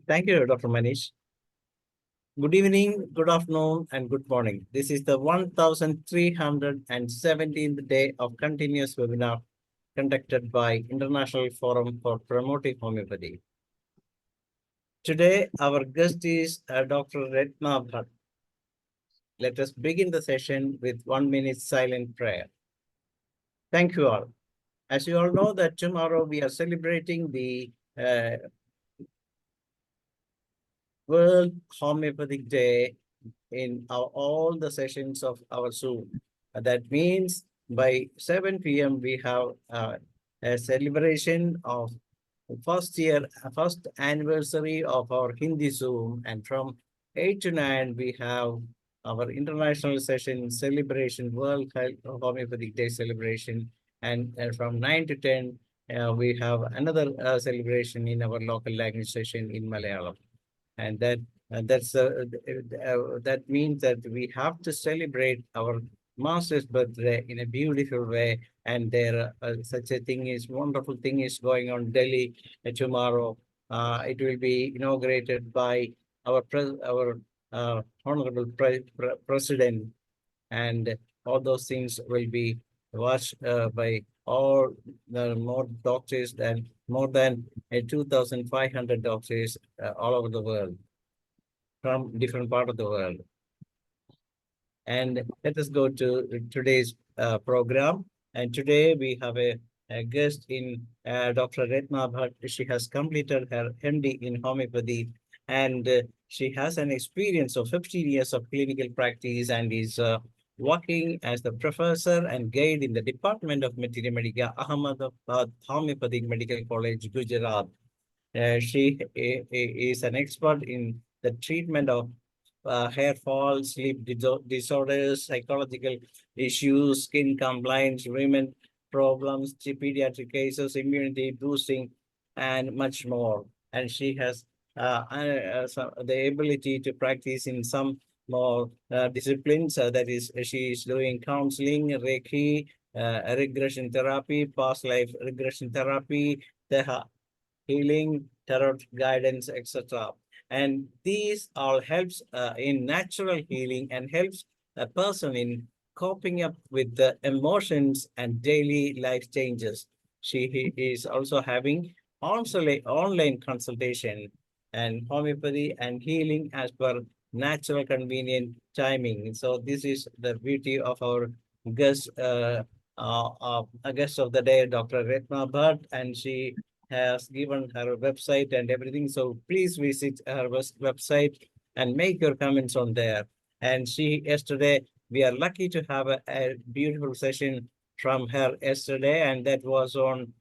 Thank you, Dr. Manish. Good evening, good afternoon, and good morning. This is the 1317th day of continuous webinar conducted by International Forum for Promoting Homeopathy. Today, our guest is Dr. RATNA BHATT. Let us begin the session with 1 minute silent prayer. Thank you all. As you all know that tomorrow we are celebrating the World Homeopathic Day in all the sessions of our Zoom. That means by 7 p.m. we have a celebration of first anniversary of our Hindi Zoom, and from 8 to 9 we have our international session celebration, World Homeopathic Day celebration, and from 9 to 10 we have another celebration in our local language session in Malayalam. And that means that we have to celebrate our master's birthday in a beautiful way. And there such a thing is wonderful thing is going on Delhi tomorrow. It will be inaugurated by our honorable president, and all those things will be watched by all more doctors than more than 2,500 doctors all over the world, from different part of the world. And let us go to today's program. And today we have a guest in Dr. RATNA BHATT. She has completed her MD in homeopathy, and she has an experience of 15 years of clinical practice and is working as the professor and guide in the Department of Materia Medica, Ahmedabad Homeopathic Medical College, Gujarat. She is an expert in the treatment of hair fall, sleep disorders, psychological issues, skin compliance, women problems, pediatric cases, immunity boosting, and much more. And she has the ability to practice in some more disciplines. That is, she is doing counseling, Reiki, regression therapy, past life regression therapy, healing, tarot guidance, etc. And these all helps in natural healing and helps a person in coping up with the emotions and daily life changes. She is also having online consultation and homeopathy and healing as per natural convenient timing. So this is the beauty of our guest, a guest of the day, Dr. RATNA BHATT, and she has given her website and everything. So please visit her website and make your comments on there. And yesterday, we are lucky to have a beautiful session from her yesterday, and that was on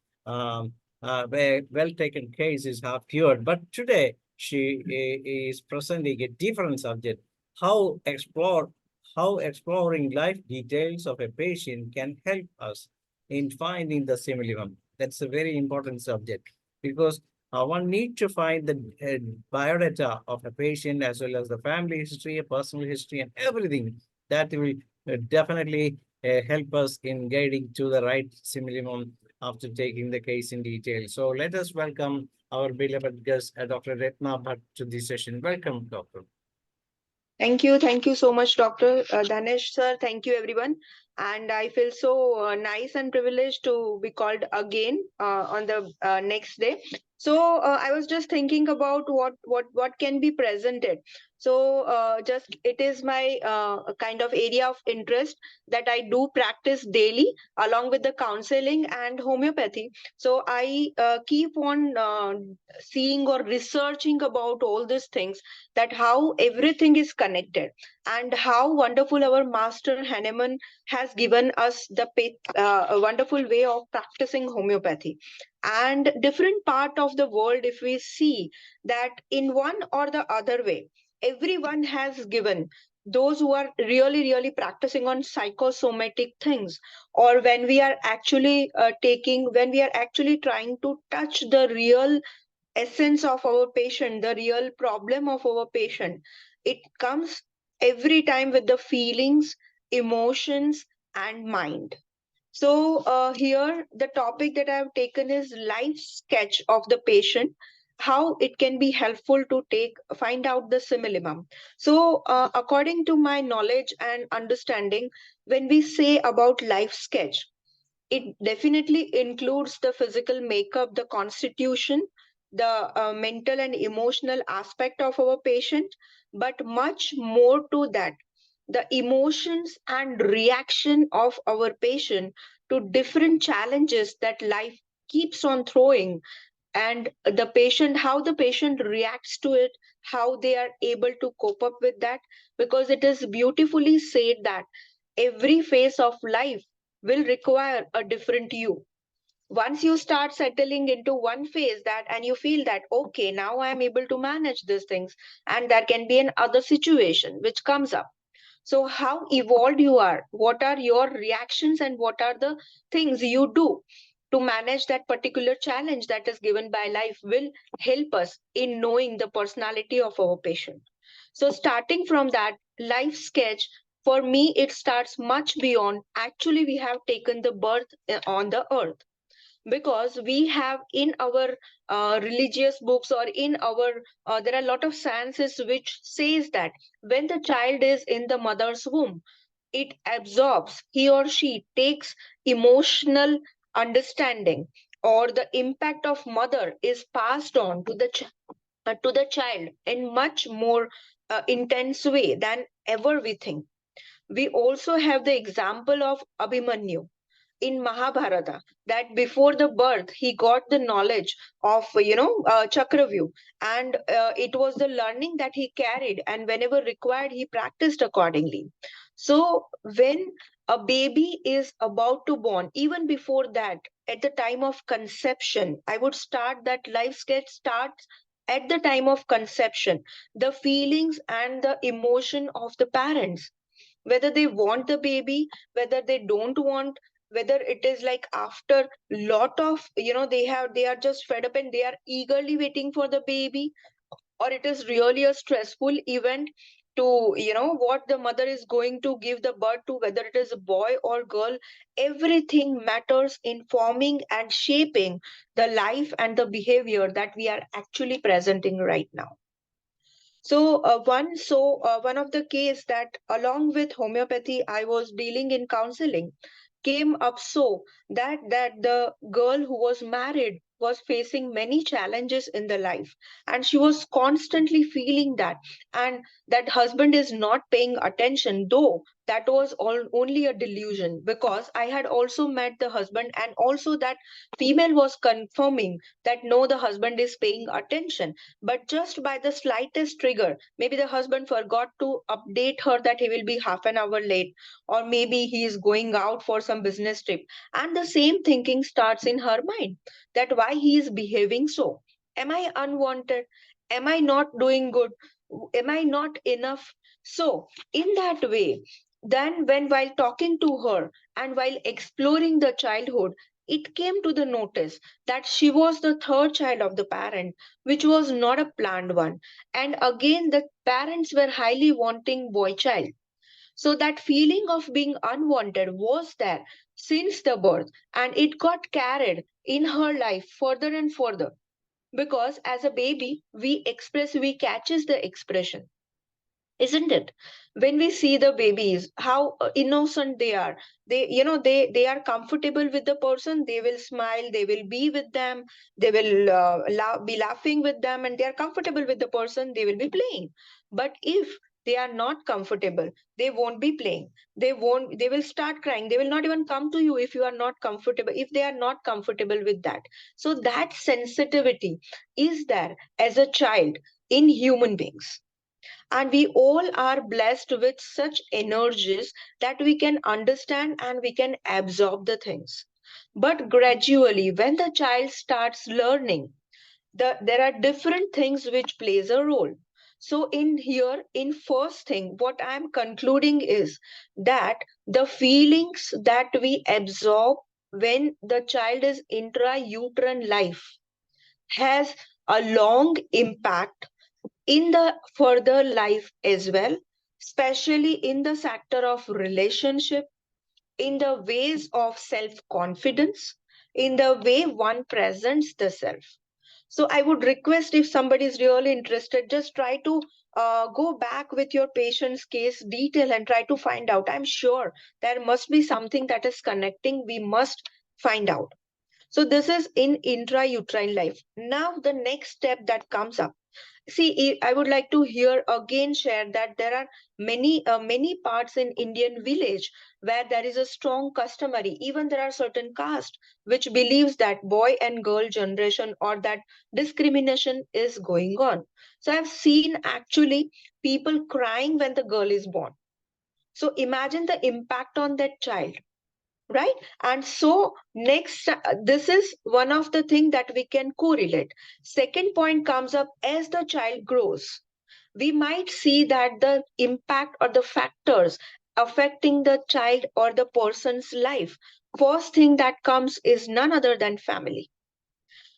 where well-taken cases have cured. But today, she is presenting a different subject, how exploring life details of a patient can help us in finding the similarium. That's a very important subject, because one need to find the biodata of a patient as well as the family history, personal history, and everything that will definitely help us in guiding to the right similarium after taking the case in detail. So let us welcome our beloved guest, Dr. RATNA BHATT, to this session. Welcome, doctor. Thank you. Thank you so much, Dr. Dhanesh, sir. Thank you, everyone. And I feel so nice and privileged to be called again on the next day. So I was just thinking about what can be presented. So just it is my kind of area of interest that I do practice daily along with the counseling and homeopathy. So I keep on seeing or researching about all these things, that how everything is connected and how wonderful our master Hahnemann has given us the a wonderful way of practicing homeopathy. And different part of the world, if we see that in one or the other way, everyone has given, those who are really practicing on psychosomatic things, or when we are actually when we are actually trying to touch the real essence of our patient, the real problem of our patient. It comes every time with the feelings, emotions, and mind. So here the topic that I have taken is life sketch of the patient. how it can be helpful to find out the simillimum. So according to my knowledge and understanding, when we say about life sketch, it definitely includes the physical makeup, the constitution, the mental and emotional aspect of our patient, but much more to that, the emotions and reaction of our patient to different challenges that life keeps on throwing, and the patient, how the patient reacts to it, how they are able to cope up with that. Because it is beautifully said that every phase of life will require a different you. Once you start settling into one phase, that and you feel that okay, now I am able to manage these things, and there can be an other situation which comes up. So how evolved you are, what are your reactions, and what are the things you do to manage that particular challenge that is given by life will help us in knowing the personality of our patient. So starting from that life sketch, for me it starts much beyond actually we have taken the birth on the earth. Because we have in our religious books, or in our there are a lot of sciences which says that when the child is in the mother's womb, it absorbs, he or she takes emotional understanding, or the impact of mother is passed on to the child in much more intense way than ever we think. We also have the example of Abhimanyu in Mahabharata, that before the birth he got the knowledge of Chakravyuh, and it was the learning that he carried, and whenever required he practiced accordingly. So when a baby is about to born, even before that, at the time of conception, I would start that life sketch starts at the time of conception, the feelings and the emotion of the parents, whether they want the baby, whether they don't want, whether it is like after lot of they are just fed up and they are eagerly waiting for the baby, or it is really a stressful event to what the mother is going to give the birth to, whether it is a boy or girl. Everything matters in forming and shaping the life and the behavior that we are actually presenting right now. So one of the case that along with homeopathy I was dealing in counseling came up, so that the girl who was married was facing many challenges in the life, and she was constantly feeling that, and that husband is not paying attention, though that was only a delusion, because I had also met the husband, and also that female was confirming that no, the husband is paying attention. But just by the slightest trigger, maybe the husband forgot to update her that he will be half an hour late, or maybe he is going out for some business trip, and the same thinking starts in her mind, that why he is behaving so. Am I unwanted? Am I not doing good? Am I not enough? So in that way, then when while talking to her and while exploring the childhood, it came to the notice that she was the third child of the parent, which was not a planned one. And again, the parents were highly wanting boy child. So that feeling of being unwanted was there since the birth, and it got carried in her life further and further. Because as a baby, we catches the expression, isn't it? When we see the babies, how innocent they are, they are comfortable with the person, they will smile, they will be with them, they will be laughing with them, and they are comfortable with the person, they will be playing. But if they are not comfortable, they won't be playing, they will start crying, they will not even come to you if you are not comfortable, if they are not comfortable with that. So that sensitivity is there as a child in human beings, and we all are blessed with such energies that we can understand and we can absorb the things. But gradually, when the child starts learning, there are different things which plays a role. So in here, in first thing, what I'm concluding is that the feelings that we absorb when the child is intrauterine life has a long impact in the further life as well, especially in the sector of relationship, in the ways of self confidence, in the way one presents the self. So I would request, if somebody is really interested, just try to go back with your patient's case detail and try to find out. I'm sure there must be something that is connecting. We must find out. So this is in intrauterine life. Now the next step that comes up. See, I would like to hear again share that there are many parts in Indian village where there is a strong customary. Even there are certain caste which believes that boy and girl generation or that discrimination is going on. So I've seen actually people crying when the girl is born. So imagine the impact on that child, right? And so next, this is one of the thing that we can correlate. Second point comes up: as the child grows, we might see that the impact or the factors affecting the child or the person's life, first thing that comes is none other than family.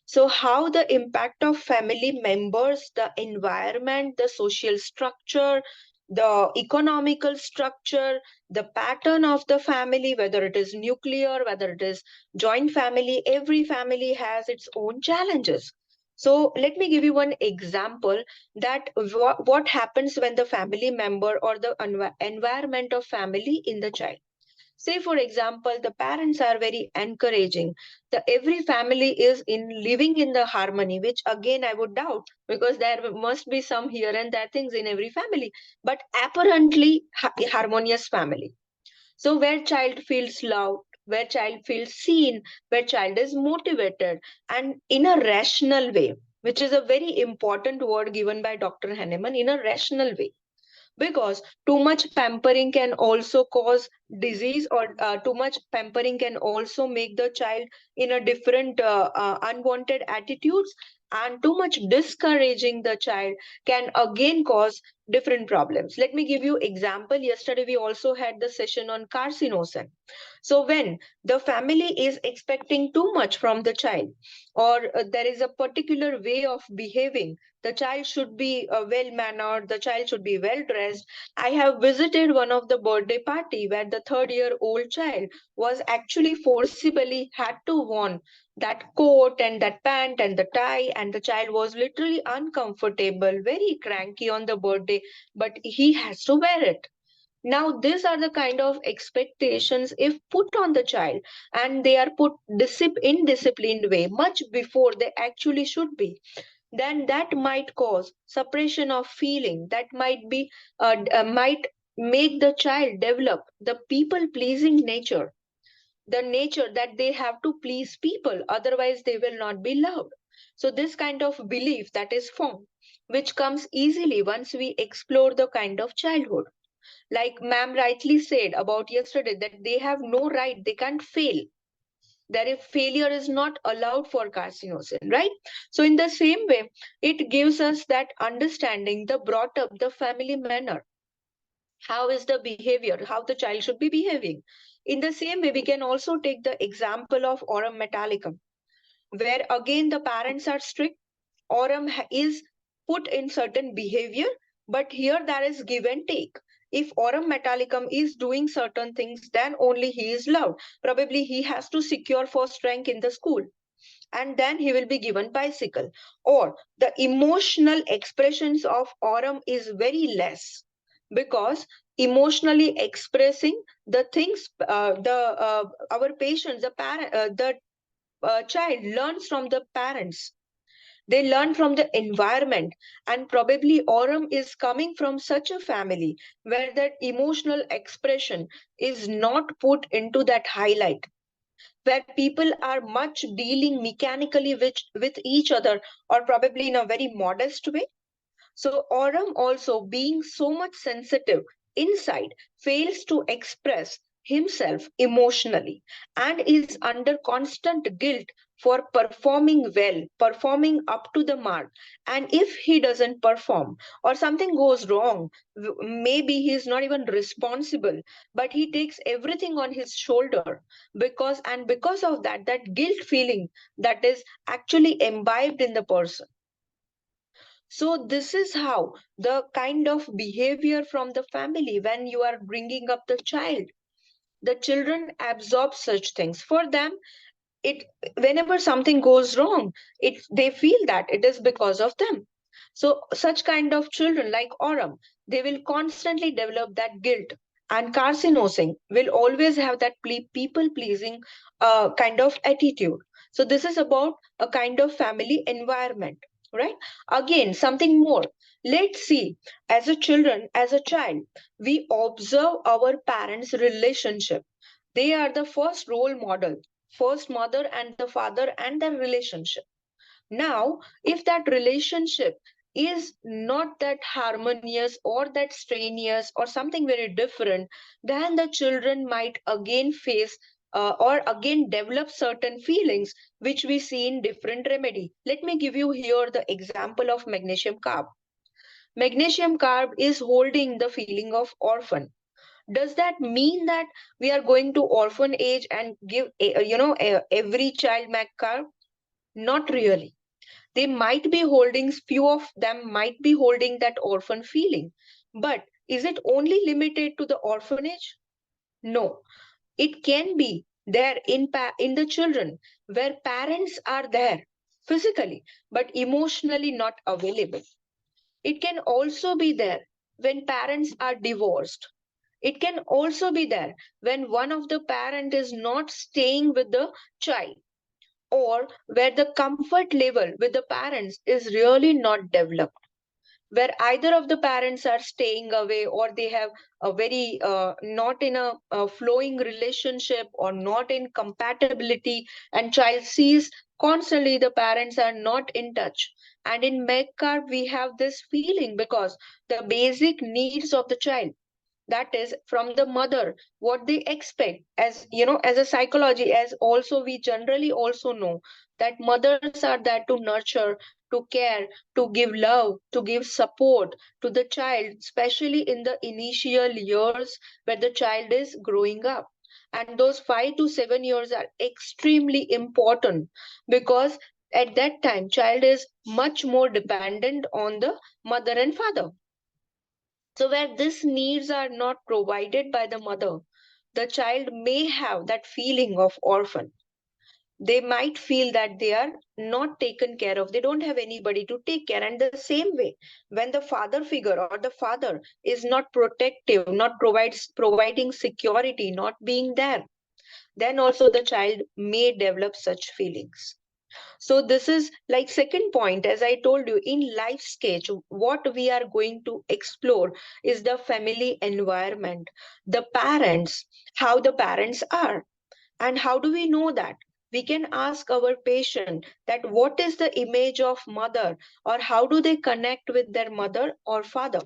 So, how the impact of family members, the environment, the social structure, the economical structure, the pattern of the family, whether it is nuclear, whether it is joint family, every family has its own challenges. So, let me give you one example that what happens when the family member or the environment of family in the child. Say, for example, the parents are very encouraging. The every family is in living in the harmony, which again I would doubt, because there must be some here and there things in every family, but apparently harmonious family. So where child feels loved, where child feels seen, where child is motivated, and in a rational way, which is a very important word given by Dr. Henneman, in a rational way, because too much pampering can also cause disease, or too much pampering can also make the child in a different unwanted attitudes, and too much discouraging the child can again cause different problems. Let me give you example. Yesterday we also had the session on carcinosin. So when the family is expecting too much from the child, or there is a particular way of behaving, the child should be well mannered, the child should be well dressed. I have visited one of the birthday party where the 3rd-year old child was actually forcibly had to worn that coat and that pant and the tie, and the child was literally uncomfortable, very cranky on the birthday, but he has to wear it. Now these are the kind of expectations if put on the child, and they are put in disciplined way much before they actually should be, then that might cause suppression of feeling, that might make the child develop the people pleasing nature, the nature that they have to please people, otherwise they will not be loved. So this kind of belief that is formed, which comes easily once we explore the kind of childhood, like ma'am rightly said about yesterday, that they have no right, they can't fail, that if failure is not allowed for carcinosin, right? So in the same way, it gives us that understanding, the brought up, the family manner, how is the behavior, how the child should be behaving. In the same way, we can also take the example of aurum metallicum, where again the parents are strict. Aurum is put in certain behavior, but here there is give and take. If aurum metallicum is doing certain things, then only he is loved. Probably he has to secure first rank in the school, and then he will be given bicycle. Or the emotional expressions of aurum is very less, because emotionally expressing the things, the our patients, the child learns from the parents, they learn from the environment, and probably aurum is coming from such a family where that emotional expression is not put into that highlight, where people are much dealing mechanically with each other, or probably in a very modest way. So Aurum, also being so much sensitive inside, fails to express himself emotionally, and is under constant guilt for performing well, performing up to the mark. And if he doesn't perform or something goes wrong, maybe he is not even responsible, but he takes everything on his shoulder, because of that, that guilt feeling that is actually imbibed in the person. So this is how the kind of behavior from the family, when you are bringing up the child, the children absorb such things. For them, it whenever something goes wrong, they feel that it is because of them. So such kind of children like Oram, they will constantly develop that guilt, and carcinosing will always have that people pleasing kind of attitude. So this is about a kind of family environment, right? Again, something more. Let's see, as a children, as a child, we observe our parents' relationship. They are the first role model, first mother and the father and their relationship. Now, if that relationship is not that harmonious or that strenuous or something very different, then the children might again face or again develop certain feelings which we see in different remedy. Let me give you here the example of magnesium carb. Magnesium carb is holding the feeling of orphan. Does that mean that we are going to orphan age and give every child mag carb? Not really. They might be holding, few of them might be holding that orphan feeling, but is it only limited to the orphanage? No, it can be there in the children where parents are there physically but emotionally not available. It can also be there when parents are divorced. It can also be there when one of the parent is not staying with the child, or where the comfort level with the parents is really not developed, where either of the parents are staying away, or they have a very not in a flowing relationship or not in compatibility, and child sees constantly the parents are not in touch. And in MECCAR we have this feeling because the basic needs of the child, that is from the mother, what they expect, as you know, as a psychology, as also we generally also know that mothers are there to nurture, to care, to give love, to give support to the child, especially in the initial years where the child is growing up. And those 5 to 7 years are extremely important, because at that time child is much more dependent on the mother and father. So, where these needs are not provided by the mother, the child may have that feeling of orphan. They might feel that they are not taken care of. They don't have anybody to take care. And the same way, when the father figure or the father is not protective, not providing security, not being there, then also the child may develop such feelings. So this is like second point, as I told you, in life sketch, what we are going to explore is the family environment, the parents, how the parents are. And how do we know that? We can ask our patient that what is the image of mother, or how do they connect with their mother or father,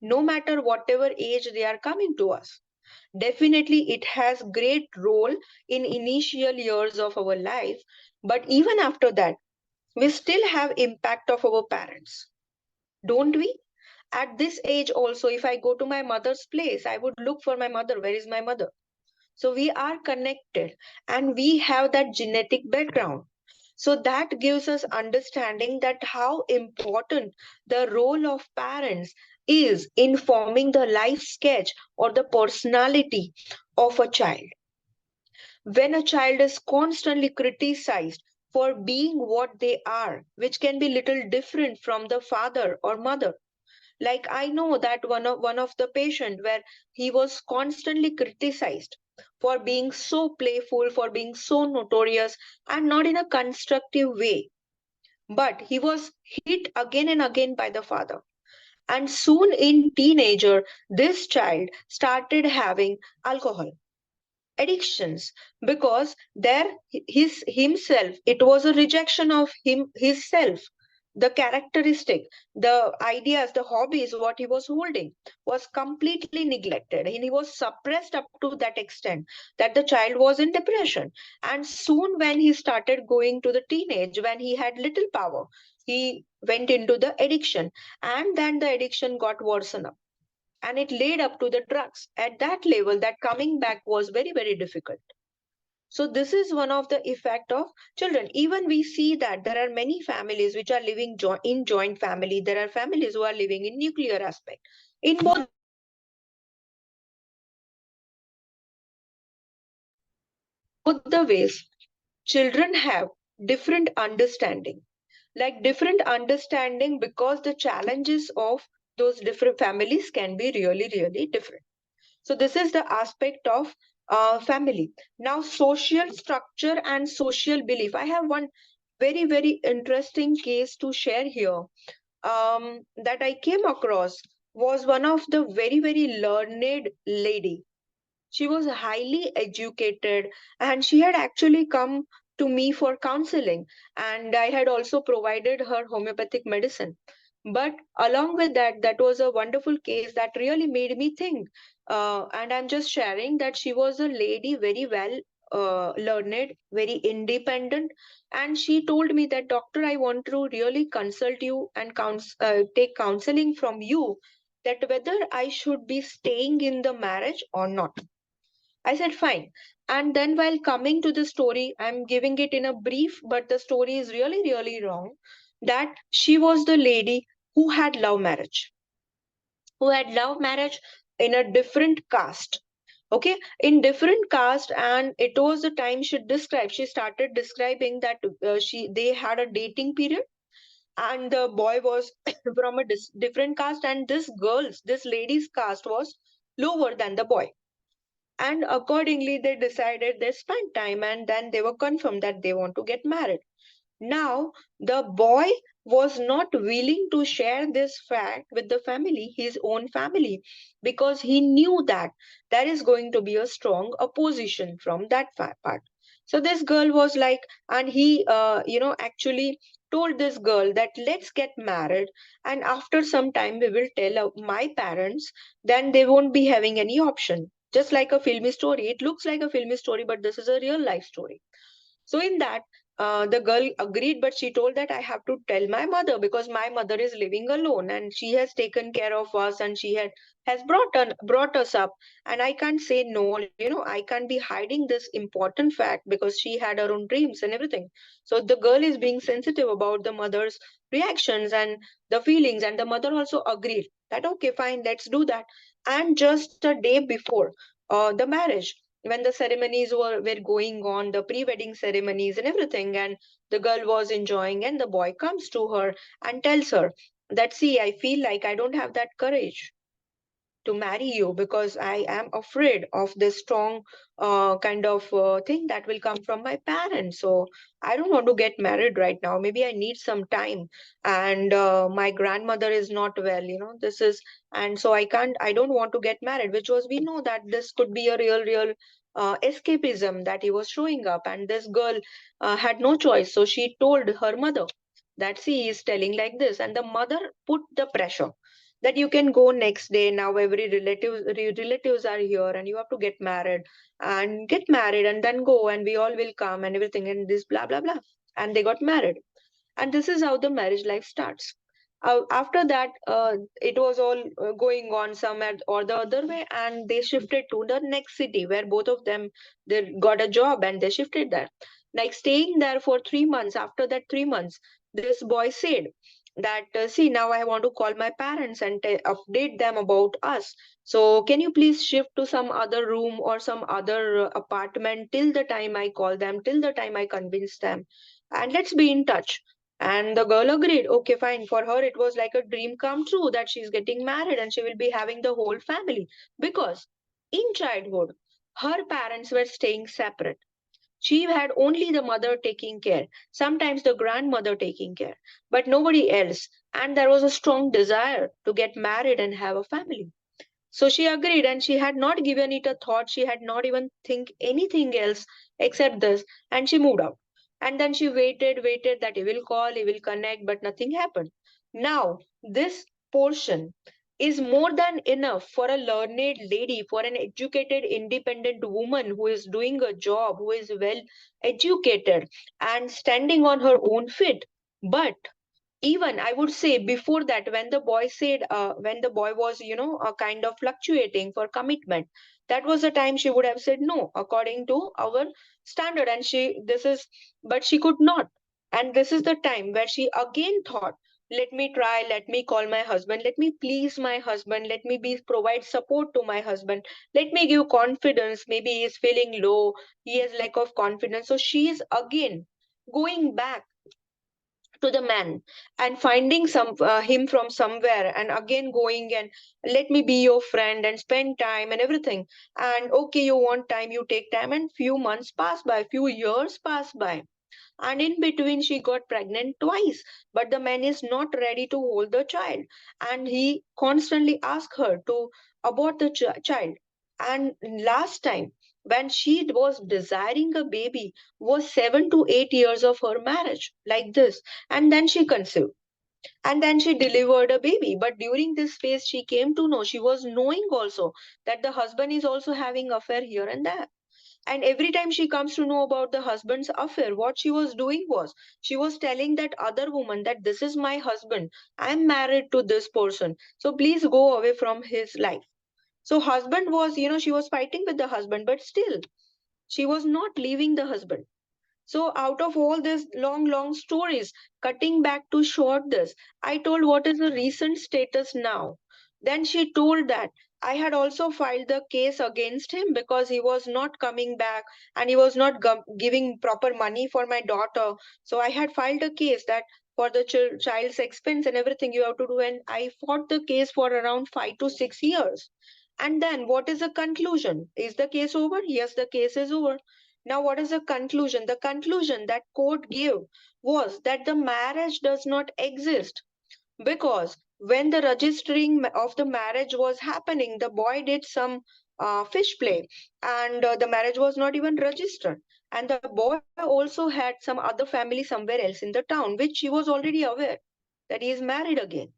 no matter whatever age they are coming to us. Definitely, it has great role in initial years of our life, but even after that, we still have impact of our parents, don't we? At this age also, if I go to my mother's place, I would look for my mother. Where is my mother? So we are connected, and we have that genetic background. So that gives us understanding that how important the role of parents is in forming the life sketch or the personality of a child. When a child is constantly criticized for being what they are, which can be little different from the father or mother. Like I know that one of the patient where he was constantly criticized for being so playful, for being so notorious, and not in a constructive way. But he was hit again and again by the father. And soon in teenager, this child started having alcohol addictions, because there his himself, it was a rejection of him his self. The characteristic, the ideas, the hobbies what he was holding was completely neglected, and he was suppressed up to that extent that the child was in depression. And soon when he started going to the teenage, when he had little power, he went into the addiction, and then the addiction got worsened, and it led up to the drugs. At that level, that coming back was very, very difficult. So this is one of the effect of children. Even we see that there are many families which are living in joint family. There are families who are living in nuclear aspect. In both the ways, children have different understanding, like different understanding, because the challenges of those different families can be really, really different. So this is the aspect of family. Now, social structure and social belief. I have one very, very interesting case to share here, that I came across. Was one of the very, very learned lady. She was highly educated, and she had actually come to me for counseling, and I had also provided her homeopathic medicine. But along with that, that was a wonderful case that really made me think. And I'm just sharing that she was a lady, very well learned, very independent. And she told me that, Doctor, I want to really consult you and take counseling from you, that whether I should be staying in the marriage or not. I said, fine. And then, while coming to the story, I'm giving it in a brief, but the story is really, really wrong. That she was the lady who had love marriage, who had love marriage in a different caste. Okay, in different caste, and it was the time she described. She started describing that they had a dating period, and the boy was from a different caste, and this lady's caste was lower than the boy, and accordingly they decided they spent time, and then they were confirmed that they want to get married. Now, the boy was not willing to share this fact with the family, his own family, because he knew that there is going to be a strong opposition from that part. So this girl was like, and he, actually told this girl that, let's get married, and after some time we will tell my parents, then they won't be having any option. Just like a filmy story. It looks like a filmy story, but this is a real life story. So in that, the girl agreed, but she told that I have to tell my mother, because my mother is living alone and she has taken care of us, and she has brought us up, and I can't say no. I can't be hiding this important fact, because she had her own dreams and everything. So the girl is being sensitive about the mother's reactions and the feelings, and the mother also agreed that, okay, fine, let's do that. And just a day before the marriage, when the ceremonies were going on, the pre-wedding ceremonies and everything, and the girl was enjoying, and the boy comes to her and tells her that, see, I feel like I don't have that courage to marry you, because I am afraid of this strong kind of thing that will come from my parents. So I don't want to get married right now. Maybe I need some time. And my grandmother is not well, this is, and so I don't want to get married, which was, we know that this could be a real escapism that he was showing up. And this girl had no choice. So she told her mother that, see, he is telling like this. And the mother put the pressure that you can go next day. Now every relatives are here, and you have to get married and then go, and we all will come and everything, and this blah blah blah. And they got married, and this is how the marriage life starts. After that, it was all going on or the other way, and they shifted to the next city, where both of them, they got a job and they shifted there, like staying there for 3 months. After that 3 months, this boy said that, see, now I want to call my parents and update them about us. So can you please shift to some other room or some other apartment till the time I call them, till the time I convince them, and let's be in touch. And the girl agreed. Okay, fine. For her, it was like a dream come true that she's getting married and she will be having the whole family. Because in childhood, her parents were staying separate. She had only the mother taking care, sometimes the grandmother taking care, but nobody else. And there was a strong desire to get married and have a family. So she agreed, and she had not given it a thought. She had not even think anything else except this, and she moved out. And then she waited that he will call, he will connect, but nothing happened. Now, this portion is more than enough for a learned lady, for an educated, independent woman who is doing a job, who is well educated and standing on her own feet. But even I would say, before that, when the boy said, when the boy was, kind of fluctuating for commitment, that was the time she would have said no, according to our standard. And she this is but she could not. And this is the time where she again thought, let me try, let me call my husband, let me please my husband, let me be provide support to my husband, let me give confidence. Maybe he is feeling low, he has lack of confidence, so she is again going back to the man and finding him from somewhere, and again going and let me be your friend and spend time and everything. And okay, you want time, you take time, and few months pass by, few years pass by, and in between she got pregnant twice, but the man is not ready to hold the child, and he constantly asks her to abort the child. And last time when she was desiring a baby was 7 to 8 years of her marriage like this, and then she conceived, and then she delivered a baby. But during this phase she came to know, she was knowing also that the husband is also having affair here and there. And every time she comes to know about the husband's affair, what she was doing was she was telling that other woman that this is my husband, I'm married to this person, so please go away from his life. So husband was, she was fighting with the husband, but still she was not leaving the husband. So out of all this long stories, cutting back to short this, I told what is the recent status now. Then she told that I had also filed the case against him because he was not coming back and he was not giving proper money for my daughter. So I had filed a case that for the child's expense and everything you have to do. And I fought the case for around 5 to 6 years. And then what is the conclusion? Is the case over? Yes, the case is over. Now, what is the conclusion? The conclusion that court gave was that the marriage does not exist because when the registering of the marriage was happening, the boy did some fish play, and the marriage was not even registered. And the boy also had some other family somewhere else in the town, which she was already aware that he is married again.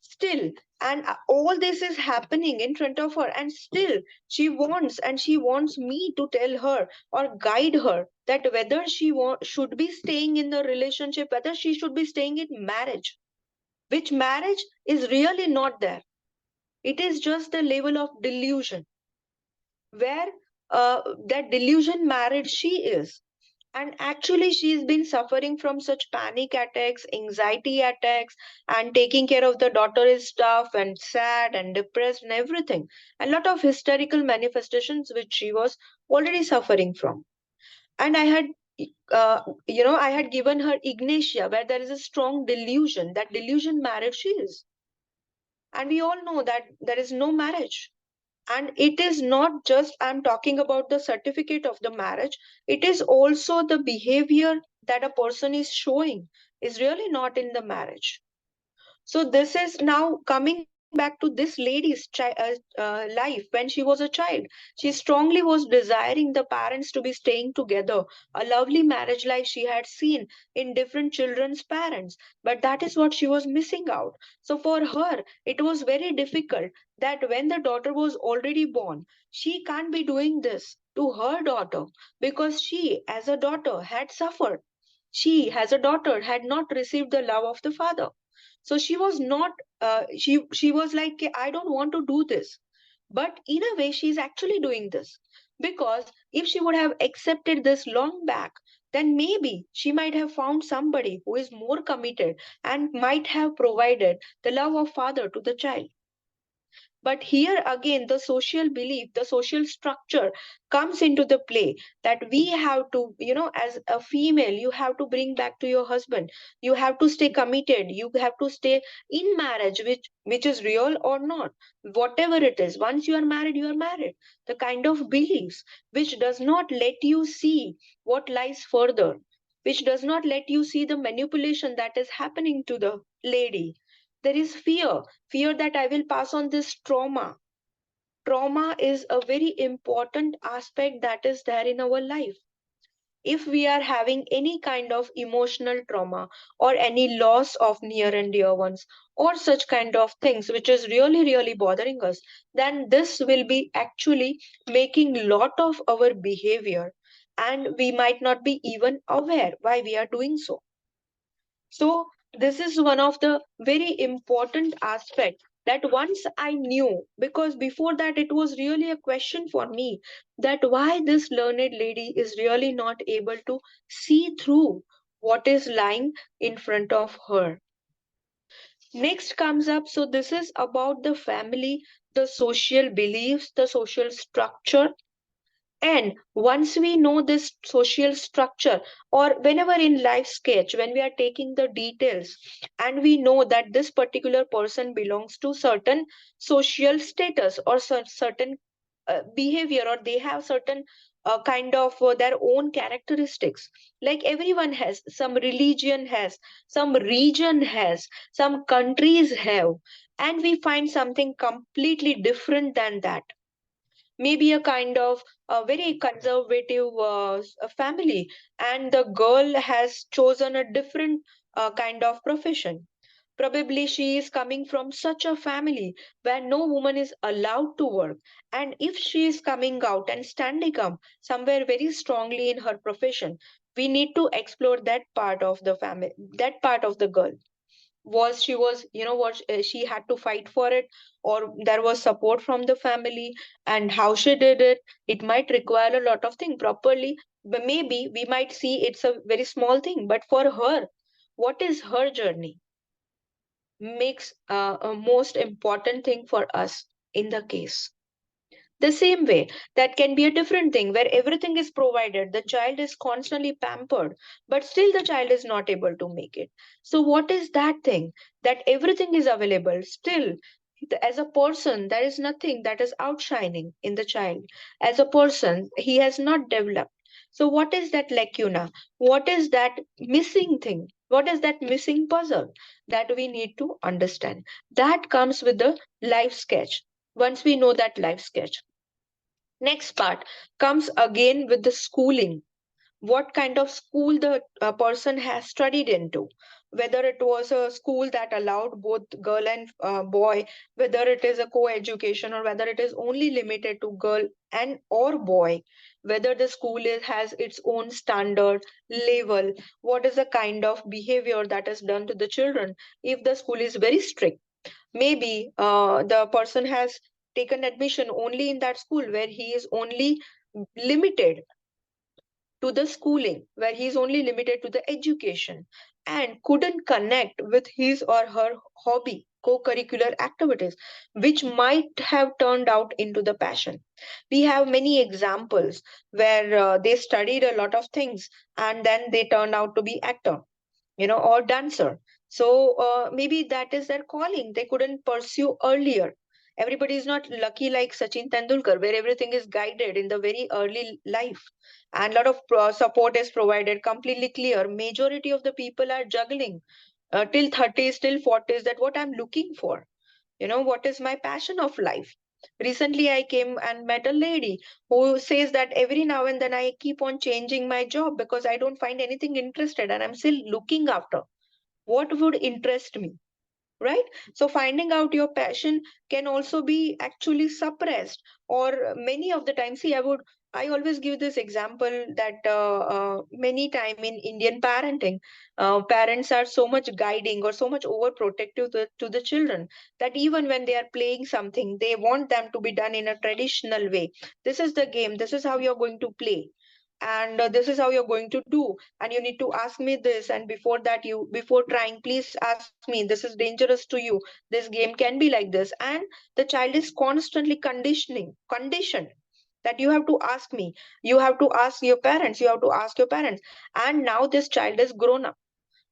Still, and all this is happening in front of her, and still she wants me to tell her or guide her that whether should be staying in the relationship, whether she should be staying in marriage, which marriage is really not there. It is just the level of delusion where that delusion married she is. And actually she's been suffering from such panic attacks, anxiety attacks, and taking care of the daughter is tough and sad and depressed and everything, a lot of hysterical manifestations which she was already suffering from. And I had I had given her ignatia, where there is a strong delusion, that delusion marriage she is. And we all know that there is no marriage. And it is not just I'm talking about the certificate of the marriage, it is also the behavior that a person is showing is really not in the marriage. So this is now coming back to this lady's life when she was a child. She strongly was desiring the parents to be staying together, a lovely marriage life she had seen in different children's parents, but that is what she was missing out. So for her, it was very difficult that when the daughter was already born, she can't be doing this to her daughter because she, as a daughter, had suffered. She, as a daughter, had not received the love of the father. So she was not she was like, I don't want to do this, but in a way she's actually doing this, because if she would have accepted this long back, then maybe she might have found somebody who is more committed and might have provided the love of father to the child. But here again, the social belief, the social structure comes into the play, that we have to, as a female, you have to bring back to your husband. You have to stay committed. You have to stay in marriage, which is real or not. Whatever it is, once you are married, you are married. The kind of beliefs which does not let you see what lies further, which does not let you see the manipulation that is happening to the lady. There is fear that I will pass on this trauma. Trauma is a very important aspect that is there in our life. If we are having any kind of emotional trauma or any loss of near and dear ones or such kind of things which is really bothering us, then this will be actually making lot of our behavior, and we might not be even aware why we are doing so. So this is one of the very important aspect that once I knew, because before that it was really a question for me, that why this learned lady is really not able to see through what is lying in front of her. Next comes up, so this is about the family, the social beliefs, the social structure. And once we know this social structure, or whenever in life sketch, when we are taking the details and we know that this particular person belongs to certain social status or certain behavior, or they have certain kind of their own characteristics, like everyone has, some religion has, some region has, some countries have, and we find something completely different than that, maybe a kind of a very conservative family, and the girl has chosen a different kind of profession. Probably she is coming from such a family where no woman is allowed to work. And if she is coming out and standing up somewhere very strongly in her profession, we need to explore that part of the family, that part of the girl. Was you know what, she had to fight for it, or there was support from the family, and how she did it. It might require a lot of things properly, but maybe we might see it's a very small thing, but for her, what is her journey makes a most important thing for us in the case. The same way, that can be a different thing where everything is provided, the child is constantly pampered, but still the child is not able to make it. So, what is that thing? That everything is available, still, as a person, there is nothing that is outshining in the child. As a person, he has not developed. So, what is that lacuna? What is that missing thing? What is that missing puzzle that we need to understand? That comes with the life sketch. Once we know that life sketch, next part comes again with the schooling. What kind of school the person has studied into, whether it was a school that allowed both girl and boy, whether it is a co-education, or whether it is only limited to girl and or boy, whether the school has its own standard level, what is the kind of behavior that is done to the children. If the school is very strict, maybe the person has taken admission only in that school where he is only limited to the schooling, where he is only limited to the education, and couldn't connect with his or her hobby, co-curricular activities, which might have turned out into the passion. We have many examples where they studied a lot of things and then they turned out to be actor, or dancer. So maybe that is their calling. They couldn't pursue earlier. Everybody is not lucky like Sachin Tendulkar, where everything is guided in the very early life, and a lot of support is provided. Completely clear. Majority of the people are juggling till 30s, till 40s. That what I'm looking for. What is my passion of life? Recently, I came and met a lady who says that every now and then I keep on changing my job because I don't find anything interested and I'm still looking after what would interest me, right? So finding out your passion can also be actually suppressed, or many of the time, see, I always give this example that many time in Indian parenting, parents are so much guiding or so much overprotective to the children, that even when they are playing something, they want them to be done in a traditional way. This is the game, this is how you're going to play, and this is how you're going to do, and you need to ask me this, and before that, you before trying, please ask me, this is dangerous to you, this game can be like this. And the child is constantly conditioned that you have to ask me, you have to ask your parents, you have to ask your parents. And now this child is grown up,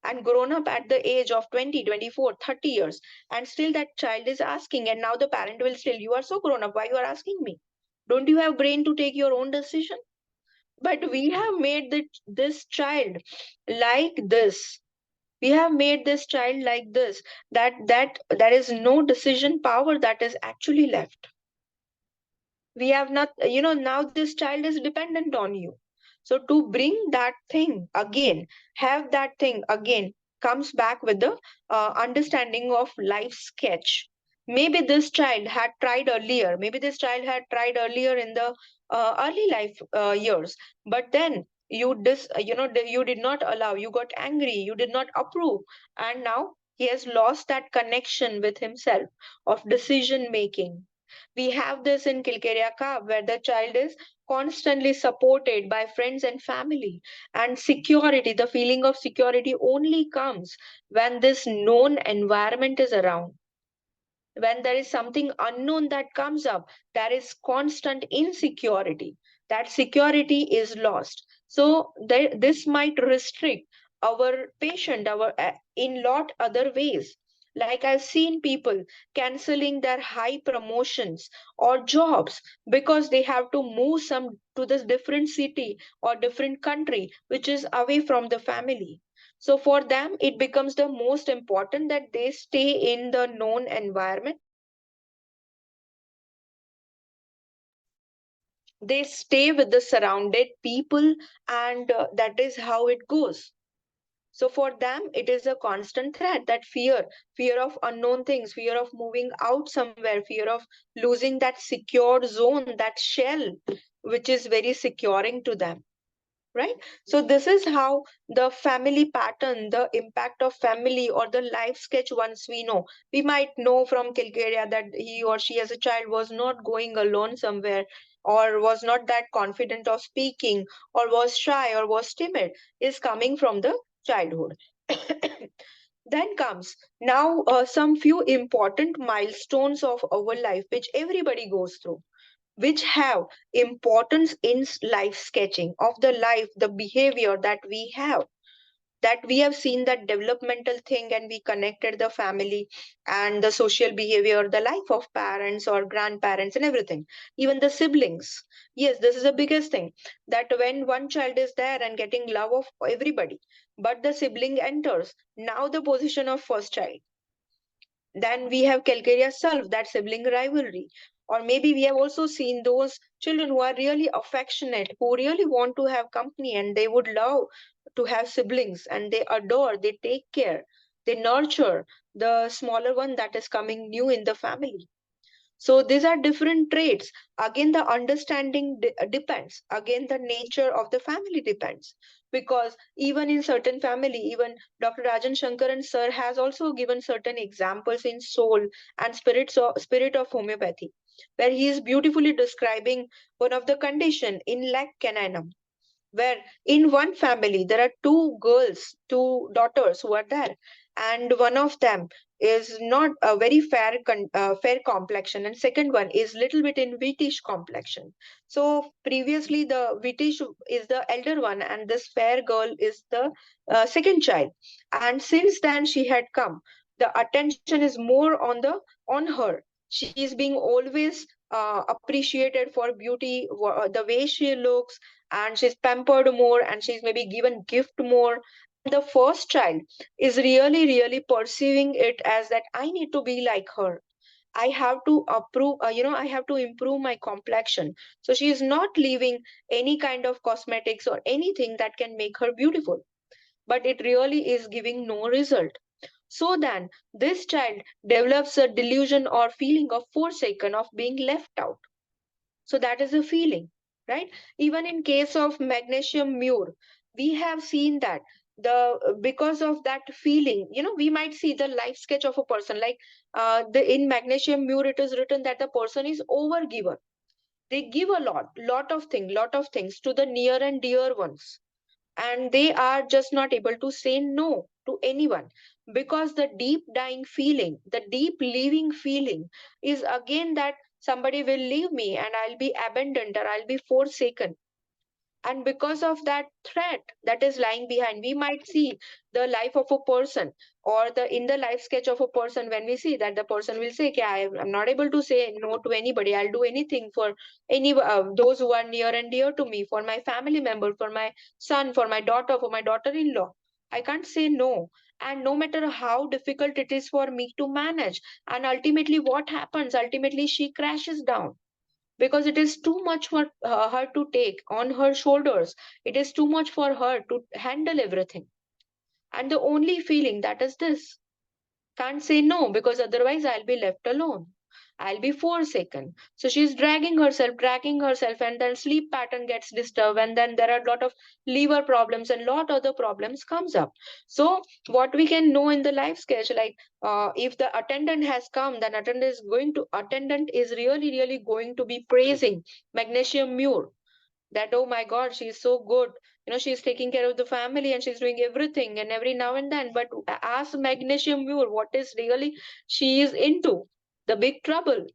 and grown up at the age of 20, 24, 30 years, and still that child is asking, and now the parent will still, you are so grown up, why you are asking me? Don't you have brain to take your own decision? But we have made this child like this. We have made this child like this, that there is no decision power that is actually left. We have not, now this child is dependent on you. So to bring that thing again, have that thing again, comes back with the understanding of life sketch. Maybe this child had tried earlier, maybe this child had tried earlier in the early life years, but then you did not allow, you got angry, you did not approve, and now he has lost that connection with himself of decision making. We have this in Kilkeria Cab, where the child is constantly supported by friends and family. And security, the feeling of security only comes when this known environment is around. When there is something unknown that comes up, there is constant insecurity. That security is lost. So this might restrict our patient, our in lot other ways. Like I've seen people canceling their high promotions or jobs because they have to move some to this different city or different country which is away from the family. So for them, it becomes the most important that they stay in the known environment. They stay with the surrounded people, and that is how it goes. So for them, it is a constant threat, that fear of unknown things, fear of moving out somewhere, fear of losing that secured zone, that shell, which is very securing to them, right? So this is how the family pattern, the impact of family, or the life sketch, once we know, we might know from Kilgaria that he or she as a child was not going alone somewhere, or was not that confident of speaking, or was shy, or was timid, is coming from the childhood. Then comes now some few important milestones of our life which everybody goes through, which have importance in life sketching of the life, the behavior that we have seen, that developmental thing, and we connected the family and the social behavior, the life of parents or grandparents and everything, even the siblings. Yes, this is the biggest thing, that when one child is there and getting love of everybody, but the sibling enters now the position of first child, then we have Calcaria self, that sibling rivalry. Or maybe we have also seen those children who are really affectionate, who really want to have company, and they would love to have siblings, and they adore, they take care, they nurture the smaller one that is coming new in the family. So these are different traits. Again, the understanding depends. Again, the nature of the family depends. Because even in certain family, even Dr. Rajan Shankaran sir has also given certain examples in soul and spirit of homeopathy, where he is beautifully describing one of the condition in lac caninum, where in one family there are two girls, two daughters who are there, and one of them is not a very fair complexion, and second one is little bit in wheatish complexion. So previously the wheatish is the elder one, and this fair girl is the second child. And since then she had come, the attention is more on her. She is being always appreciated for beauty, the way she looks, and she's pampered more, and she's maybe given gift more. The first child is really perceiving it as that I need to be like her. I have to I have to improve my complexion. So she is not leaving any kind of cosmetics or anything that can make her beautiful, but it really is giving no result. So then this child develops a delusion or feeling of forsaken, of being left out. So that is a feeling, right? Even in case of magnesium mure, we have seen that the because of that feeling, we might see the life sketch of a person, like the in magnesium mure it is written that the person is overgiver. They give a lot of things to the near and dear ones, and they are just not able to say no to anyone, because the deep dying feeling, the deep leaving feeling, is again that somebody will leave me and I'll be abandoned or I'll be forsaken. And because of that threat that is lying behind, we might see the life of a person, or the in the life sketch of a person, when we see that the person will say, okay, I'm not able to say no to anybody, I'll do anything for any those who are near and dear to me, for my family member, for my son, for my daughter, for my daughter-in-law. I can't say no. And no matter how difficult it is for me to manage, and ultimately what happens, ultimately she crashes down, because it is too much for her to take on her shoulders. It is too much for her to handle everything. And the only feeling that is this, can't say no, because otherwise I'll be left alone. I'll be forsaken. So she's dragging herself, and then sleep pattern gets disturbed, and then there are a lot of liver problems and lot other problems comes up. So what we can know in the life sketch, like if the attendant has come, then attendant is really going to be praising magnesium mure, that oh my god, she's so good, she's taking care of the family and she's doing everything and every now and then. But ask magnesium mule what is really she is into, the big trouble,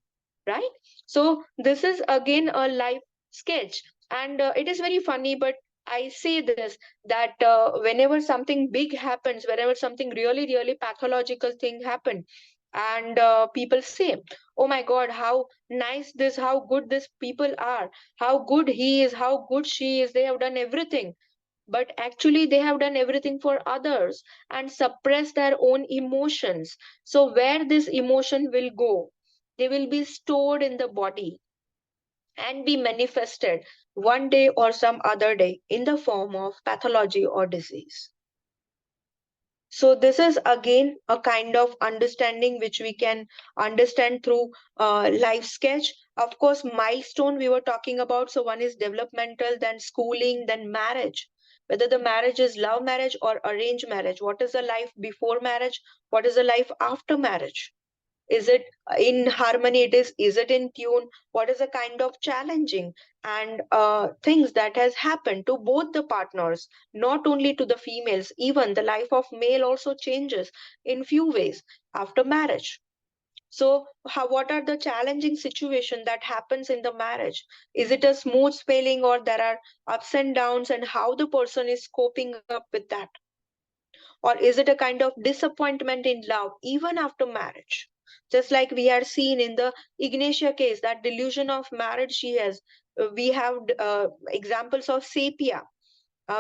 right? So this is again a life sketch, and it is very funny, but I say this, that whenever something big happens, whenever something really pathological thing happen, and people say, oh my god, how nice this, how good this people are, how good he is, how good she is, they have done everything. But actually they have done everything for others and suppress their own emotions. So where this emotion will go, they will be stored in the body and be manifested one day or some other day in the form of pathology or disease. So this is again a kind of understanding which we can understand through life sketch. Of course, milestone we were talking about. So one is developmental, then schooling, then marriage. Whether the marriage is love marriage or arranged marriage, what is the life before marriage? What is the life after marriage? Is it in harmony? Is it in tune? What is the kind of challenging and things that has happened to both the partners, not only to the females, even the life of male also changes in few ways after marriage. So what are the challenging situation that happens in the marriage? Is it a smooth sailing or there are ups and downs, and how the person is coping up with that? Or is it a kind of disappointment in love even after marriage? Just like we had seen in the Ignatia case, that delusion of marriage she has. We have examples of Sepia.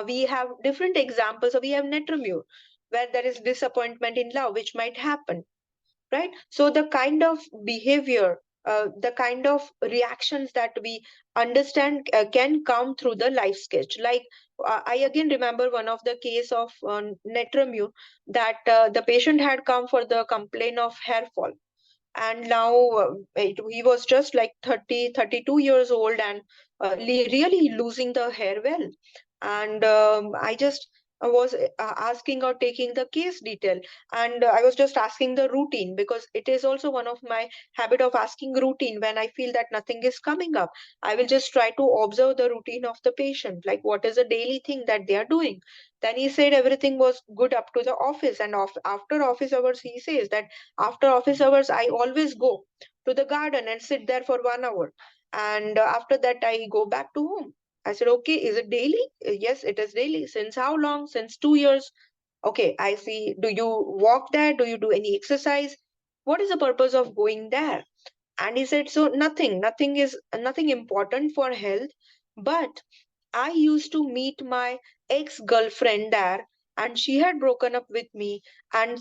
We have different examples. We have Netromure, where there is disappointment in love, which might happen, right? So the kind of behavior, the kind of reactions that we understand can come through the life sketch. Like I again remember one of the case of Netromune, that the patient had come for the complaint of hair fall, and now he was just like 32 years old, and really losing the hair well. And I just was asking or taking the case detail, and I was just asking the routine, because it is also one of my habit of asking routine. When I feel that nothing is coming up, I will just try to observe the routine of the patient, like what is the daily thing that they are doing. Then he said everything was good up to the office, and after office hours he says that after office hours, I always go to the garden and sit there for 1 hour. And after that, I go back to home. I said, okay, is it daily? Yes, it is daily. Since how long? Since 2 years. Okay, I see. Do you walk there? Do you do any exercise? What is the purpose of going there? And he said, so nothing important for health, but I used to meet my ex-girlfriend there, and she had broken up with me and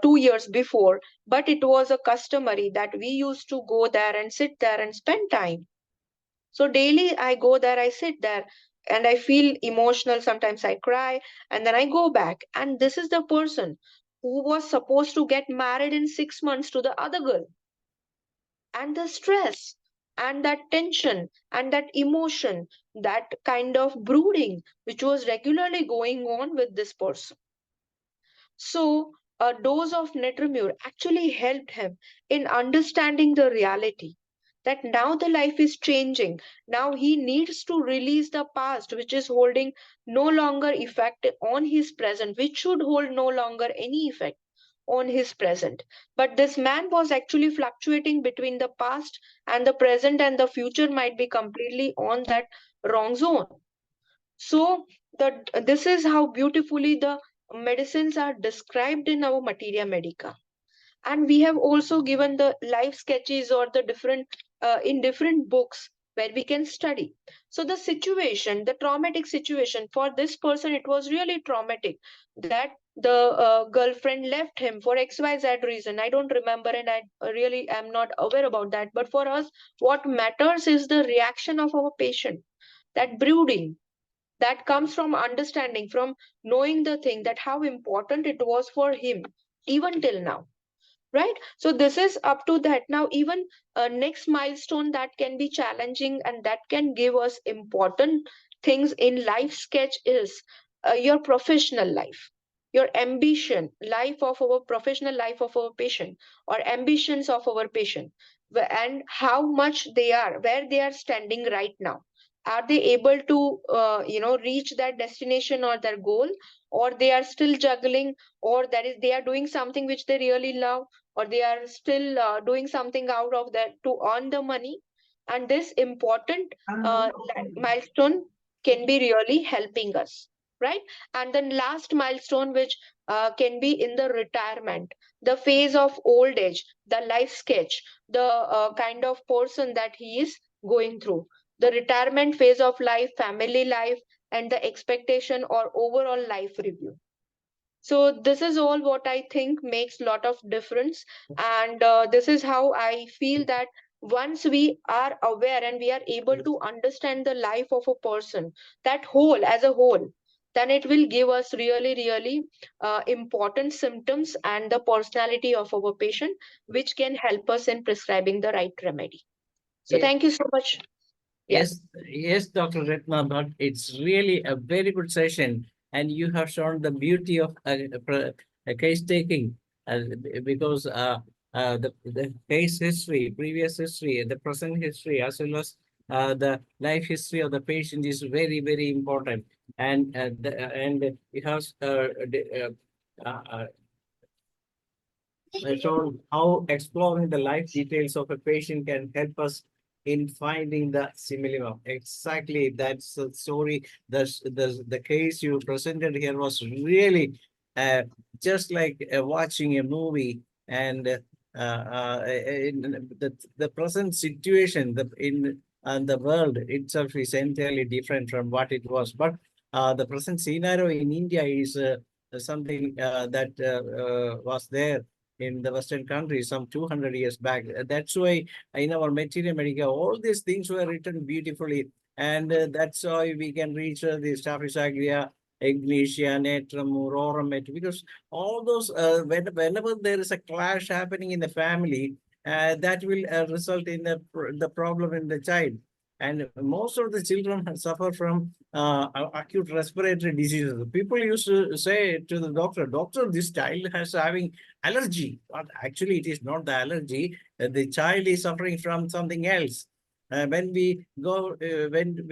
2 years before, but it was a customary that we used to go there and sit there and spend time. So daily I go there, I sit there, and I feel emotional. Sometimes I cry, and then I go back. And this is the person who was supposed to get married in 6 months to the other girl. And the stress and that tension and that emotion, that kind of brooding which was regularly going on with this person. So a dose of Netromure actually helped him in understanding the reality, that now the life is changing. Now he needs to release the past, which is holding no longer effect on his present, which should hold no longer any effect on his present. But this man was actually fluctuating between the past and the present, and the future might be completely on that wrong zone. So this is how beautifully the medicines are described in our Materia Medica. And we have also given the life sketches or the different in different books where we can study. So the situation, the traumatic situation for this person, it was really traumatic, that the girlfriend left him for xyz reason. I don't remember, and I really am not aware about that. But for us, what matters is the reaction of our patient, that brooding that comes from understanding, from knowing the thing, that how important it was for him even till now. right? So this is up to that. Now even next milestone that can be challenging and that can give us important things in life sketch is your professional life, your ambition life of our professional life of our patient, or ambitions of our patient, and how much they are, where they are standing right now. Are they able to reach that destination or their goal, or they are still juggling, or that is they are doing something which they really love, or they are still doing something out of that to earn the money. And this important milestone can be really helping us, right? And then last milestone, which can be in the retirement, the phase of old age, the life sketch, the kind of person that he is going through, the retirement phase of life, family life, and the expectation or overall life review. So this is all what I think makes lot of difference. And this is how I feel that once we are aware and we are able to understand the life of a person, that whole as a whole, then it will give us really really important symptoms and the personality of our patient, which can help us in prescribing the right remedy. So Ye- thank you so much. Yes. Yes, yes, Dr. Ratna, but it's really a very good session, and you have shown the beauty of a case taking, because the case history, previous history, the present history, as well as the life history of the patient is very, very important, and it has shown how exploring the life details of a patient can help us in finding the similarium. Exactly, that's the story. The case you presented here was really uh, just like watching a movie, and in the present situation in and the world itself is entirely different from what it was. But the present scenario in India is something that was there in the Western countries some 200 years back. That's why in our Material Medica, all these things were written beautifully. And that's why we can reach the Staphylococcus aureus, Ignitia, Natrum, Aurorum, because all those, whenever there is a clash happening in the family, that will result in the problem in the child. And most of the children suffer from acute respiratory diseases. People used to say to the doctor, doctor, this child has having allergy, but actually it is not the allergy. The child is suffering from something else. When we go into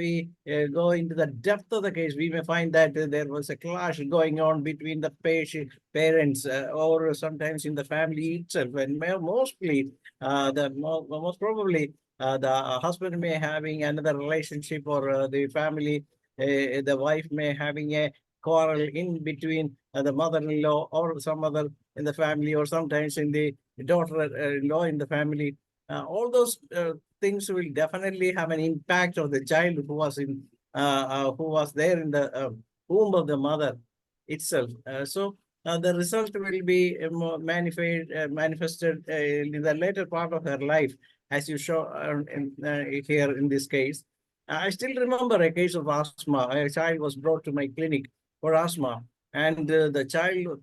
the depth of the case, we may find that there was a clash going on between the patient, parents, or sometimes in the family itself. And mostly, most probably, the husband may having another relationship, or the family, the wife may having a quarrel in between the mother-in-law or some other in the family, or sometimes in the daughter-in-law in the family. All those things will definitely have an impact on the child who was there in the womb of the mother itself. So the result will be manifested in the later part of her life, as you show here in this case. I still remember a case of asthma. A child was brought to my clinic for asthma, and the child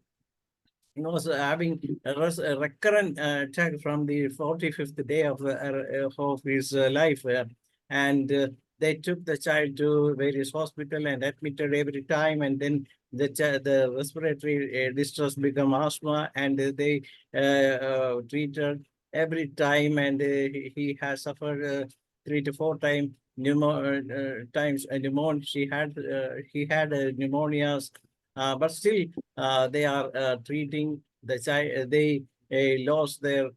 was having a recurrent attack from the 45th day of his life. And they took the child to various hospital and admitted every time. And then the respiratory distress become asthma, and they treated every time. And he has suffered 3 to 4 times pneumonia. He had pneumonias, but still they are treating the child. They lost their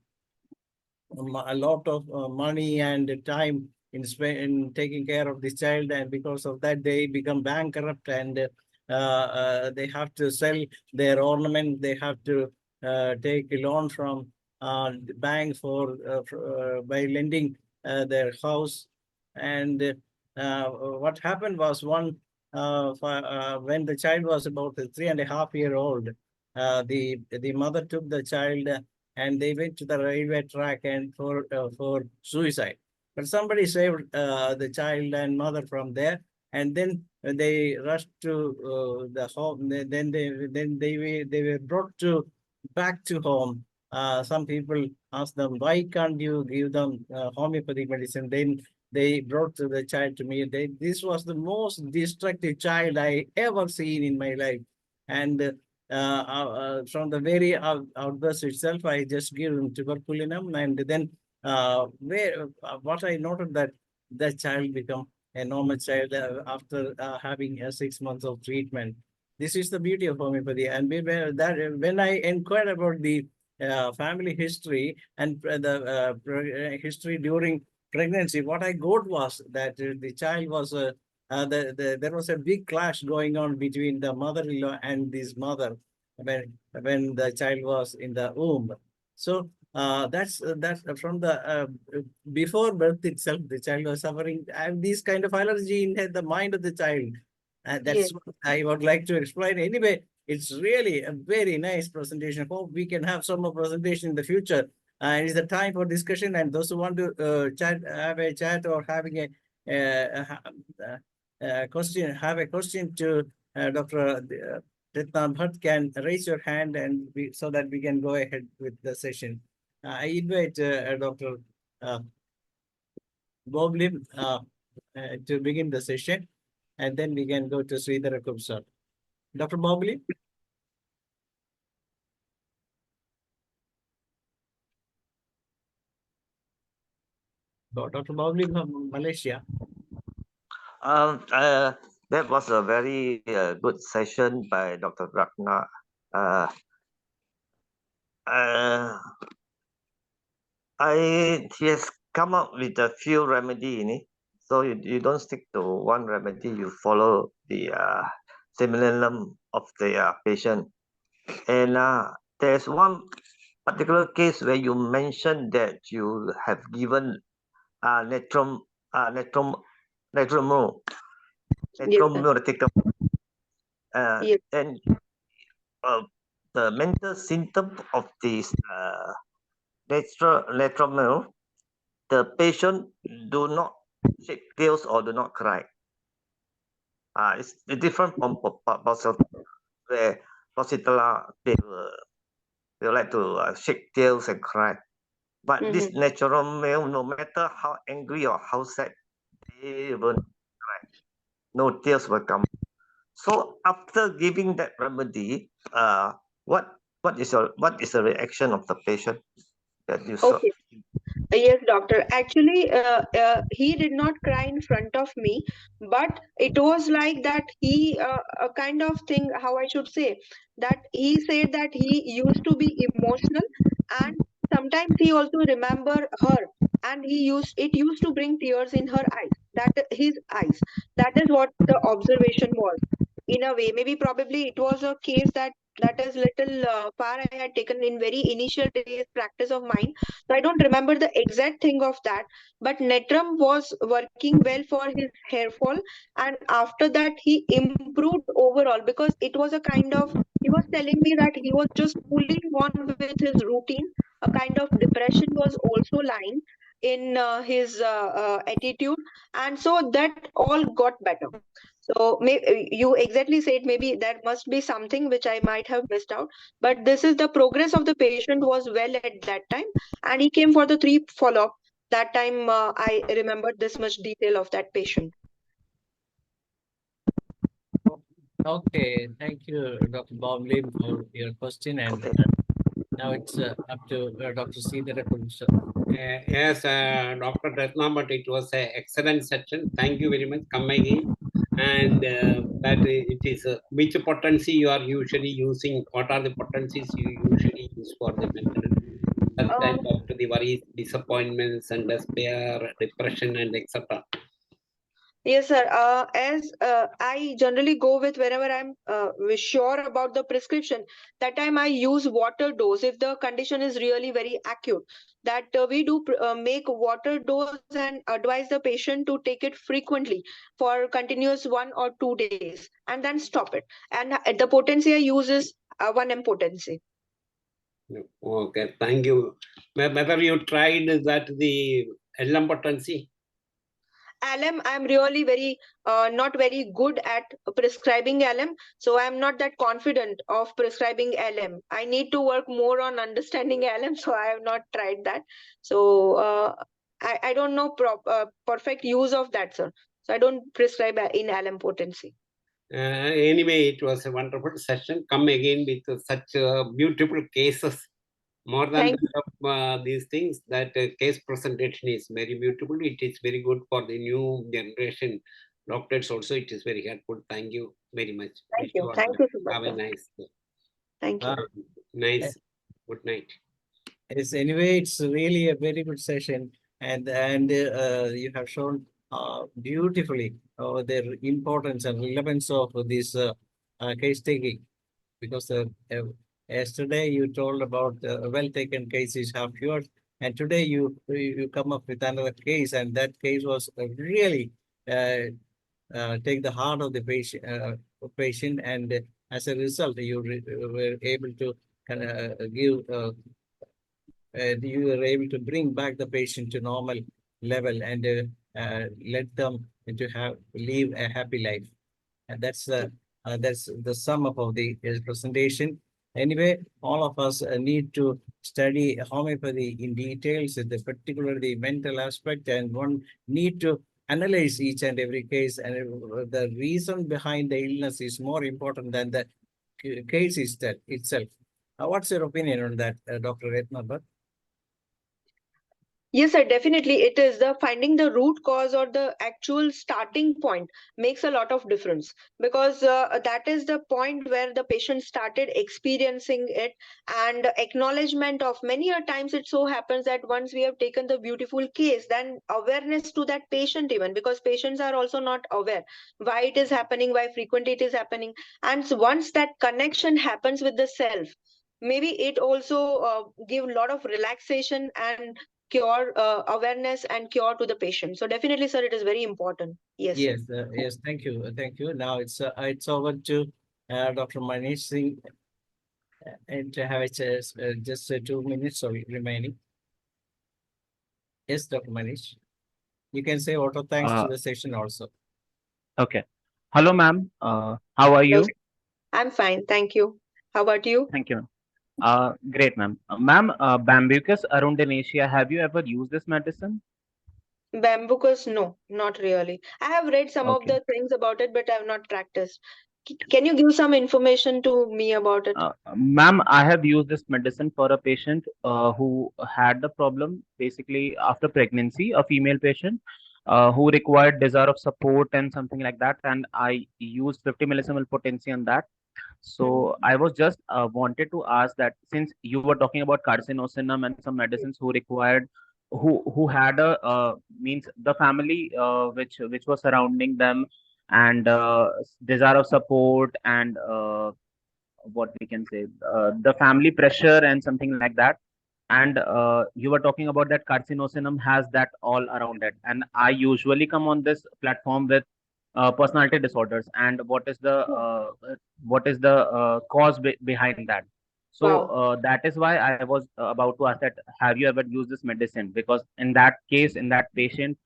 a lot of money and time in taking care of this child, and because of that they become bankrupt, and they have to sell their ornament. They have to take a loan from the bank by lending their house. And what happened was when the child was about 3.5 years old, the mother took the child, and they went to the railway track and for suicide. But somebody saved the child and mother from there, and then they rushed to the home. Then they were brought to back to home, some people ask them, why can't you give them homeopathic medicine? Then they brought the child to me. This was the most destructive child I ever seen in my life. And from the very outburst itself, I just give him tuberculinum. And then what I noted that the child become a normal child after having 6 months of treatment. This is the beauty of homeopathy. And when I inquired about the family history and the history during pregnancy, what I got was that the child was there was a big clash going on between the mother-in-law and this mother when the child was in the womb. So that's from the before birth itself, the child was suffering and this kind of allergy in the mind of the child. And Yes. that's what I would like to explain. Anyway, it's really a very nice presentation. Hope we can have some more presentation in the future. And it's the time for discussion. And those who want to have a chat or having a question, have a question to Dr. RATNA Bhatt, can raise your hand and so that we can go ahead with the session. I invite Dr. Bob Lim to begin the session, and then we can go to Sridhara Kumsar. Dr. Bob Lim? Dr. Bob Lim from Malaysia. That was a very good session by Dr. Ratna. He has come up with a few remedy, so you don't stick to one remedy. You follow the similar of the patient. And there's one particular case where you mentioned that you have given netromycin. Yes. And the mental symptom of this netromycin, the patient do not shake tails or do not cry. It's different from where Positala, they like to shake tails and cry. But this natural male, no matter how angry or how sad, they will cry. No tears will come. So after giving that remedy, what is the reaction of the patient that you saw? Okay. Yes, doctor. Actually, he did not cry in front of me, but it was like that he, a kind of thing, how I should say, that he said that he used to be emotional and sometimes he also remember her and it used to bring tears in her eyes, his eyes. That is what the observation was. In a way, maybe probably it was a case that is little far I had taken in very initial days practice of mine, so I don't remember the exact thing of that. But Netram was working well for his hair fall, and after that he improved overall because it was a kind of, he was telling me that he was just pulling on with his routine. A kind of depression was also lying in his attitude, and so that all got better. So you exactly said maybe there must be something which I might have missed out, but this is the progress of the patient was well at that time, and he came for the 3 follow-up. That time I remembered this much detail of that patient. Okay, thank you, Dr. Bob Lim, for your question. And now it's up to Dr. Sridhara Kumsar. Yes, Dr. Ratna, but it was an excellent session. Thank you very much. Come again. And that it is which potency you are usually using? What are the potencies you usually use for the mental health of the worries, disappointments, and despair, depression, and etc.? Yes, sir. As I generally go with whenever I'm sure about the prescription, that time I use water dose if the condition is really very acute. That we do make water dose and advise the patient to take it frequently for continuous 1 or 2 days and then stop it. And the potency I use is 1 potency. Okay, thank you. Whether you tried that the LM potency? LM, I'm really very not very good at prescribing LM, so I'm not that confident of prescribing LM. I need to work more on understanding LM, so I have not tried that. So I don't know perfect use of that, sir. So I don't prescribe in LM potency. Anyway, it was a wonderful session. Come again with such beautiful cases. More than these things, that case presentation is very beautiful. It is very good for the new generation doctors also. It is very helpful. Thank you very much. Thank you. Thank you so much. Have a nice day. Thank you. Nice. Good night. Yes, anyway, it's really a very good session, and you have shown beautifully the importance and relevance of this case taking, because yesterday you told about well taken cases half yours, and today you come up with another case, and that case was really take the heart of the patient, and as a result you were able to give you were able to bring back the patient to normal level, and let them to live a happy life. And that's the sum up of the presentation. Anyway, all of us need to study homeopathy in details, particularly the mental aspect, and one need to analyze each and every case, and the reason behind the illness is more important than the case itself. What's your opinion on that, Dr. RATNA BHATT? Yes, sir, definitely. It is the finding the root cause or the actual starting point makes a lot of difference, because that is the point where the patient started experiencing it, and acknowledgement of many a times it so happens that once we have taken the beautiful case, then awareness to that patient, even because patients are also not aware why it is happening, why frequently it is happening. And so once that connection happens with the self, maybe it also give a lot of relaxation and cure awareness and cure to the patient. So definitely, sir, it is very important. Yes. Yes, yes. Thank you. Now it's over to Dr. Manish Singh, and to have just 2 minutes remaining. Yes, Dr. Manish, you can say auto thanks to the session also. Okay. Hello, ma'am. How are you? I'm fine, thank you. How about you? Thank you. Great, ma'am. Ma'am, Bambucus arundinacea, have you ever used this medicine? Bambucus, no, not really. I have read some of Okay. the things about it, but I have not practiced. Can you give some information to me about it? Ma'am, I have used this medicine for a patient who had the problem basically after pregnancy, a female patient who required desire of support and something like that. And I used 50 millisecond potency on that. So I was just wanted to ask that, since you were talking about carcinosinum and some medicines who required, who had a means the family which was surrounding them, and desire of support, and what we can say, the family pressure and something like that. And you were talking about that carcinosinum has that all around it, and I usually come on this platform with personality disorders, and what is the cause behind that. So that is why I was about to ask that, have you ever used this medicine? Because in that case, in that patient,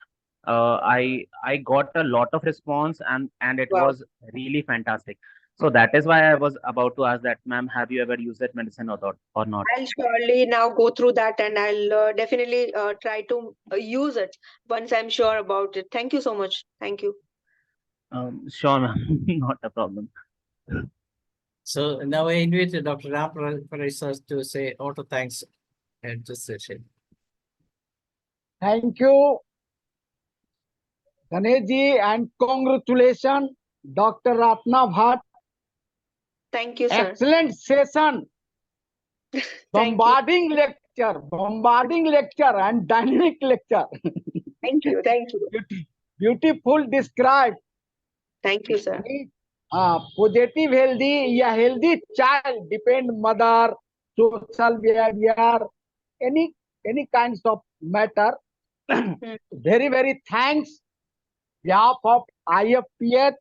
I got a lot of response, and it was really fantastic. So that is why I was about to ask that, ma'am, have you ever used that medicine or not? I'll surely now go through that, and I'll definitely try to use it once I'm sure about it. Thank you so much. Thank you. Sure, ma'am. Not a problem. So now I invite Dr. Ram Parasas to say auto thanks at this session. Thank you, Ganeshji, and congratulations, Dr. RATNA BHATT. Thank you, sir. Excellent session. Bombarding lecture, and dynamic lecture. Thank you. Beautiful described. Thank you, sir. Positive healthy, yeah, healthy child depend mother, social behavior, any kinds of matter. Very, very thanks. Behalf of IFPH.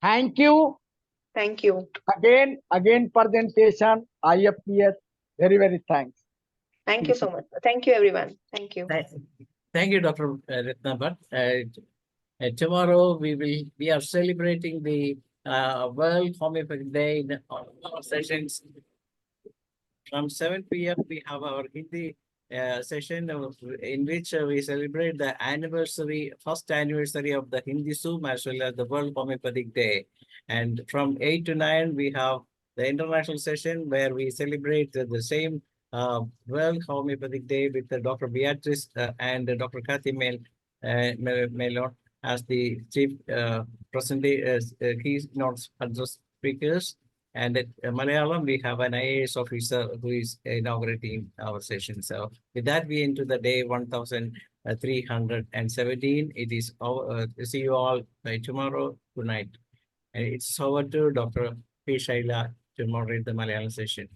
Thank you. Thank you. Again presentation, IFPH. Very, very thanks. Thank you so much. Thank you, everyone. Thank you. Thank you, Dr. Ratna Bhatt. Tomorrow we are celebrating the World Homeopathic Day in all our sessions. From 7 p.m. we have our Hindi session in which we celebrate the first anniversary of the Hindi Zoom as well as the World Homeopathic Day. And from 8 to 9 we have the international session where we celebrate the same World Homeopathic Day with Dr. Beatrice and Dr. Kathy Melon as the chief keynote address speakers. And at Malayalam, we have an IAS officer who is inaugurating our session. So with that, we into the day 1317. It is see you all by tomorrow. Good night. And it's over to Dr. P. Shaila to moderate the Malayalam session.